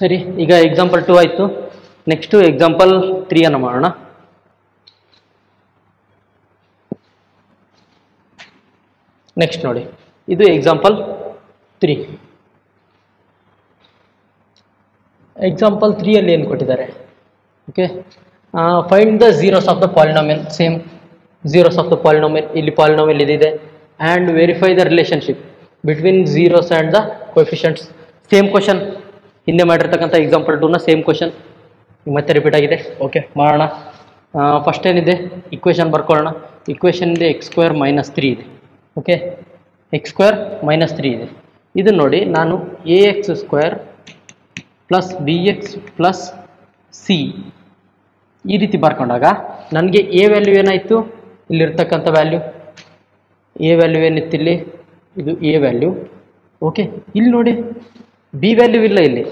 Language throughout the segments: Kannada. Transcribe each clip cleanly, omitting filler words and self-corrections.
ಸರಿ, ಈಗ ಎಕ್ಸಾಂಪಲ್ 2 ಆಯಿತು. ನೆಕ್ಸ್ಟು ಎಕ್ಸಾಂಪಲ್ 3 ಅನ್ನು ಮಾಡೋಣ. ನೆಕ್ಸ್ಟ್ ನೋಡಿ, ಇದು ಎಕ್ಸಾಂಪಲ್ 3. ಎಕ್ಸಾಂಪಲ್ 3 ಅಲ್ಲಿ ಏನು ಕೊಟ್ಟಿದ್ದಾರೆ? Okay, find the zeros of the polynomial. Same zeros of the polynomial, ಇಲ್ಲಿ ಪಾಲಿನಾಮಿಯಲ್ ಇದಿದೆ. And verify the relationship between zeros and the coefficients. Same question, ಹಿಂದೆ ಮಾಡಿರ್ತಕ್ಕಂಥ ಎಕ್ಸಾಂಪಲ್ 2ನ ಸೇಮ್ ಕ್ವಶನ್ ಮತ್ತೆ ರಿಪೀಟ್ ಆಗಿದೆ. ಓಕೆ, ಮಾಡೋಣ. ಫಸ್ಟ್ ಏನಿದೆ, ಇಕ್ವೇಷನ್ ಬರ್ಕೊಳ್ಳೋಣ. ಇಕ್ವೇಷನ್ ಇದೆ x² - 3 ಇದೆ. ಓಕೆ, x² - 3 ಇದೆ. ಇದು ನೋಡಿ, ನಾನು ax² + bx + c ಈ ರೀತಿ ಬರ್ಕೊಂಡಾಗ ನನಗೆ ಎ ವ್ಯಾಲ್ಯೂ ಏನಾಯಿತು? ಇಲ್ಲಿರ್ತಕ್ಕಂಥ ವ್ಯಾಲ್ಯೂ ಎ ವ್ಯಾಲ್ಯೂ ಏನಿತ್ತು ಇಲ್ಲಿ? ಇದು ಎ ವ್ಯಾಲ್ಯೂ. ಓಕೆ, ಇಲ್ಲಿ ನೋಡಿ ಬಿ ವ್ಯಾಲ್ಯೂ ಇಲ್ಲ ಇಲ್ಲಿ.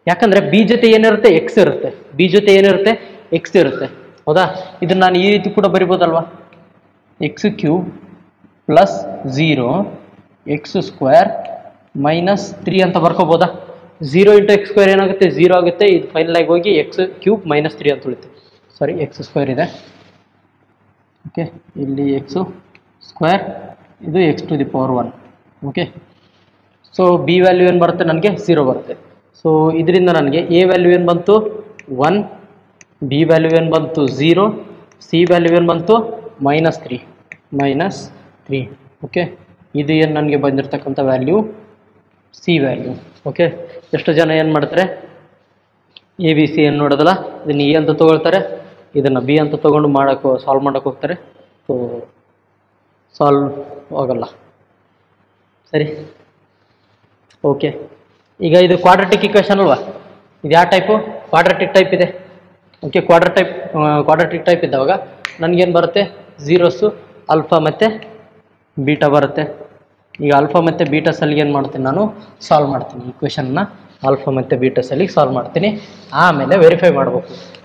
ಯಾಕಂದರೆ ಬಿ ಜೊತೆ ಏನಿರುತ್ತೆ? ಎಕ್ಸ್ ಇರುತ್ತೆ. ಬಿ ಜೊತೆ ಏನಿರುತ್ತೆ? ಎಕ್ಸ್ ಇರುತ್ತೆ. ಹೌದಾ? ಇದನ್ನು ನಾನು ಈ ರೀತಿ ಕೂಡ ಬರಿಬೋದಲ್ವಾ? x³ + 0 x² - 3 ಅಂತ ಬರ್ಕೋಬೋದಾ? 0 × x² ಏನಾಗುತ್ತೆ? 0 ಆಗುತ್ತೆ. ಇದು ಫೈನಲ್ ಆಗಿ ಹೋಗಿ x³ - 3 ಅಂತ ಉಳಿತೆ. ಸಾರಿ, x² ಇದೆ. ಓಕೆ, ಇಲ್ಲಿ x², ಇದು x⁴1. Okay, so B value ಏನು ಬರುತ್ತೆ? ನನಗೆ 0 ಬರುತ್ತೆ. ಸೊ ಇದರಿಂದ ನನಗೆ ಎ ವ್ಯಾಲ್ಯೂ ಏನು ಬಂತು? 1, ಬಿ ವ್ಯಾಲ್ಯೂ ಏನು ಬಂತು? 0, ಸಿ ವ್ಯಾಲ್ಯೂ ಏನು ಬಂತು? -3. ಓಕೆ, ಇದು ಏನು ನನಗೆ ಬಂದಿರತಕ್ಕಂಥ ವ್ಯಾಲ್ಯೂ? C value. ಓಕೆ, ಎಷ್ಟು ಜನ ಏನು ಮಾಡ್ತಾರೆ? ಎ ಬಿ ಸಿ ಏನು ನೋಡೋದಲ್ಲ, ಇದನ್ನು ಎ ಅಂತ ತೊಗೊಳ್ತಾರೆ, ಇದನ್ನು ಬಿ ಅಂತ ತೊಗೊಂಡು ಸಾಲ್ವ್ ಮಾಡೋಕ್ಕೆ ಹೋಗ್ತಾರೆ. ಸೊ ಸಾಲ್ವ್ ಹೋಗಲ್ಲ. ಸರಿ, ಓಕೆ. ಈಗ ಇದು ಕ್ವಾಡ್ರಾಟಿಕ್ ಇಕ್ವೇಷನ್ ಅಲ್ವಾ? ಇದು ಯಾವ ಟೈಪು? ಕ್ವಾಡ್ರಾಟಿಕ್ ಟೈಪ್ ಇದೆ. ಓಕೆ, ಕ್ವಾಡ್ರಾಟಿಕ್ ಟೈಪ್ ಇದ್ದಾಗ ನನಗೇನು ಬರುತ್ತೆ? ಝೀರೋಸು ಆಲ್ಫಾ ಮತ್ತು ಬೀಟಾ ಬರುತ್ತೆ. ಈಗ ಆಲ್ಫಾ ಮತ್ತು ಬೀಟಾ ಸಲಿಗೆ ಏನು ಮಾಡ್ತೀನಿ? ನಾನು ಸಾಲ್ವ್ ಮಾಡ್ತೀನಿ. ಇಕ್ವೇಷನ್ನ ಆಲ್ಫಾ ಮತ್ತು ಬೀಟಾ ಸಲಿಗೆ ಸಾಲ್ವ್ ಮಾಡ್ತೀನಿ. ಆಮೇಲೆ ವೆರಿಫೈ ಮಾಡಬೇಕು.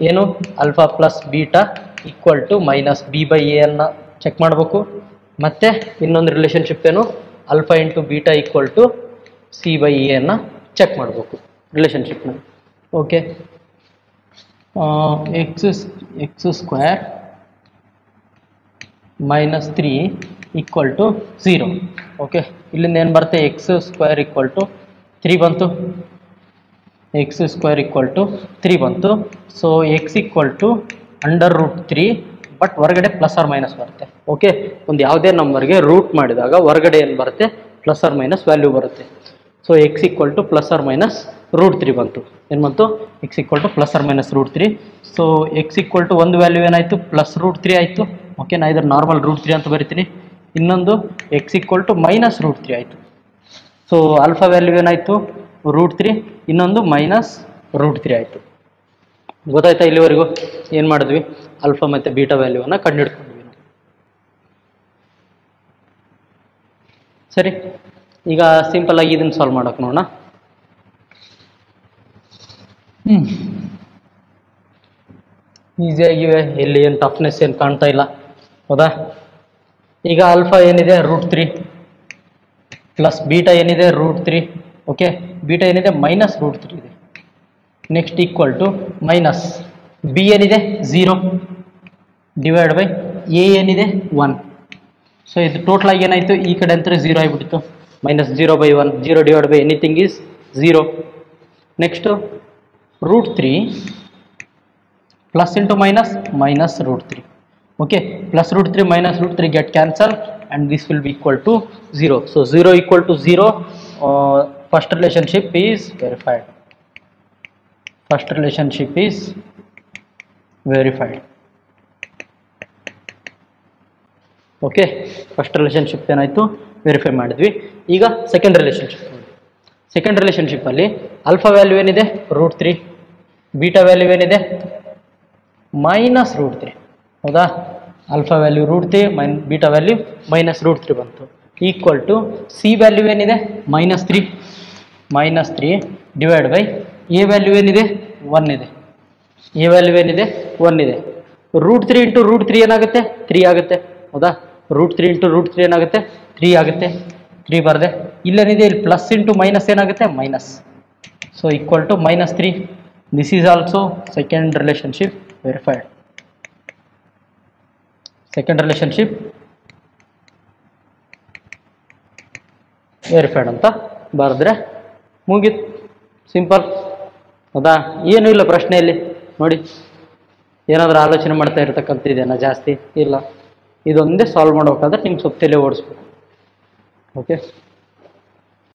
ಏನು? Alpha plus beta equal to -b/a ಅನ್ನು ಚೆಕ್ ಮಾಡಬೇಕು. ಮತ್ತು ಇನ್ನೊಂದು ರಿಲೇಷನ್ಶಿಪ್ ಏನು? Alpha into beta equal to c/a ಅನ್ನು ಚೆಕ್ ಮಾಡಬೇಕು ರಿಲೇಷನ್ಶಿಪ್ನ. Okay, x² - 3 equal to 0. Okay, ಇಲ್ಲಿಂದ ಏನು ಬರುತ್ತೆ? x² = 3 ಬಂತು. x² = 3 ಬಂತು. ಸೊ x √3, ಬಟ್ ಹೊರಗಡೆ +or- ಬರುತ್ತೆ. ಓಕೆ, ಒಂದು ಯಾವುದೇ ನಂಬರ್ಗೆ ರೂಟ್ ಮಾಡಿದಾಗ ಹೊರಗಡೆ ಏನು ಬರುತ್ತೆ? +or- ವ್ಯಾಲ್ಯೂ ಬರುತ್ತೆ. ಸೊ x +or-√3 ಬಂತು. ಏನು ಬಂತು? x +or-√3. ಸೊ x ಒಂದು ವ್ಯಾಲ್ಯೂ ಏನಾಯಿತು? +√3 ಆಯಿತು. ಓಕೆ, ನಾ ಇದರ ನಾರ್ಮಲ್ √3 ಅಂತ ಬರಿತೀನಿ. ಇನ್ನೊಂದು x -√3 ಆಯಿತು. ಸೊ ಆಲ್ಫಾ ವ್ಯಾಲ್ಯೂ ಏನಾಯಿತು? √3, ಇನ್ನೊಂದು -√3 ಆಯಿತು. ಗೊತ್ತಾಯ್ತಾ? ಇಲ್ಲಿವರೆಗೂ ಏನು ಮಾಡಿದ್ವಿ? ಆಲ್ಫಾ ಮತ್ತು ಬೀಟಾ ವ್ಯಾಲ್ಯೂವನ್ನು ಕಂಡುಹಿಡ್ಕೊಂಡ್ವಿ ನಾವು. ಸರಿ, ಈಗ ಸಿಂಪಲ್ ಆಗಿ ಇದನ್ನು ಸಾಲ್ವ್ ಮಾಡೋಕೆ ನೋಡೋಣ. ಈಸಿಯಾಗಿವೆ, ಇಲ್ಲಿ ಏನು ಟಫ್ನೆಸ್ ಏನು ಕಾಣ್ತಾ ಇಲ್ಲ. ಹೌದಾ? ಈಗ ಆಲ್ಫಾ ಏನಿದೆ? √3 ಪ್ಲಸ್ ಬೀಟಾ ಏನಿದೆ? √3. ಓಕೆ, ಬೀಟಾ ಏನಿದೆ? -√3 ಇದೆ. Next equal to minus B ಏನಿದೆ? 0 ಡಿವೈಡ್ ಬೈ ಎ ಏನಿದೆ? 1. ಸೊ ಇದು ಟೋಟಲ್ ಆಗಿ ಏನಾಯಿತು? ಈ ಕಡೆ ಅಂತ 0 ಆಗಿಬಿಡ್ತು. -0/1, 0 divide by anything is 0. Next √3 plus into minus -√3. Okay, +√3 -√3 get cancelled and this will be equal to 0. So 0 = 0. First relationship is verified. First relationship is verified. Okay, first relationship ಏನಾಯಿತು? ವೆರಿಫೈ ಮಾಡಿದ್ವಿ. ಈಗ ಸೆಕೆಂಡ್ ರಿಲೇಷನ್ಶಿಪ್. ಸೆಕೆಂಡ್ ರಿಲೇಷನ್ಶಿಪ್ಪಲ್ಲಿ ಆಲ್ಫಾ ವ್ಯಾಲ್ಯೂ ಏನಿದೆ? √3, ಬೀಟಾ ವ್ಯಾಲ್ಯೂ ಏನಿದೆ? -√3. ಹೌದಾ? ಆಲ್ಫಾ ವ್ಯಾಲ್ಯೂ √3, ಬೀಟಾ ವ್ಯಾಲ್ಯೂ -√3 ಬಂತು. ಈಕ್ವಲ್ ಟು ಸಿ ವ್ಯಾಲ್ಯೂ ಏನಿದೆ? -3 ಡಿವೈಡ್ ಬೈ ಎ ವ್ಯಾಲ್ಯೂ ಏನಿದೆ? 1 ಇದೆ. ಎ ವ್ಯಾಲ್ಯೂ ಏನಿದೆ? 1 ಇದೆ. √3 × √3 ಏನಾಗುತ್ತೆ? 3 ಆಗುತ್ತೆ. ಹೌದಾ? √3 × √3 ಏನಾಗುತ್ತೆ? 3 ಆಗುತ್ತೆ. 3 ಬರದೆ. ಇಲ್ಲೇನಿದೆ? ಇಲ್ಲಿ ಪ್ಲಸ್ ಇಂಟು ಮೈನಸ್ ಏನಾಗುತ್ತೆ? Minus. So equal to -3. This is also second relationship verified. Second relationship verified ಅಂತ ಬರೆದ್ರೆ ಮುಗೀತು, ಸಿಂಪಲ್. ಹೌದಾ? ಏನೂ ಇಲ್ಲ ಪ್ರಶ್ನೆಯಲ್ಲಿ. ನೋಡಿ, ಏನಾದರೂ ಆಲೋಚನೆ ಮಾಡ್ತಾ ಇರತಕ್ಕಂಥದ್ದೇನಾ ಜಾಸ್ತಿ ಇಲ್ಲ. ಇದೊಂದೇ ಸಾಲ್ವ್ ಮಾಡ್ಬೇಕಾದ್ರೆ ನಿಮ್ಗೆ ಸ್ವಲ್ಪ ತಲೆ ಓಡಿಸ್ಬೇಕು. ಓಕೆ.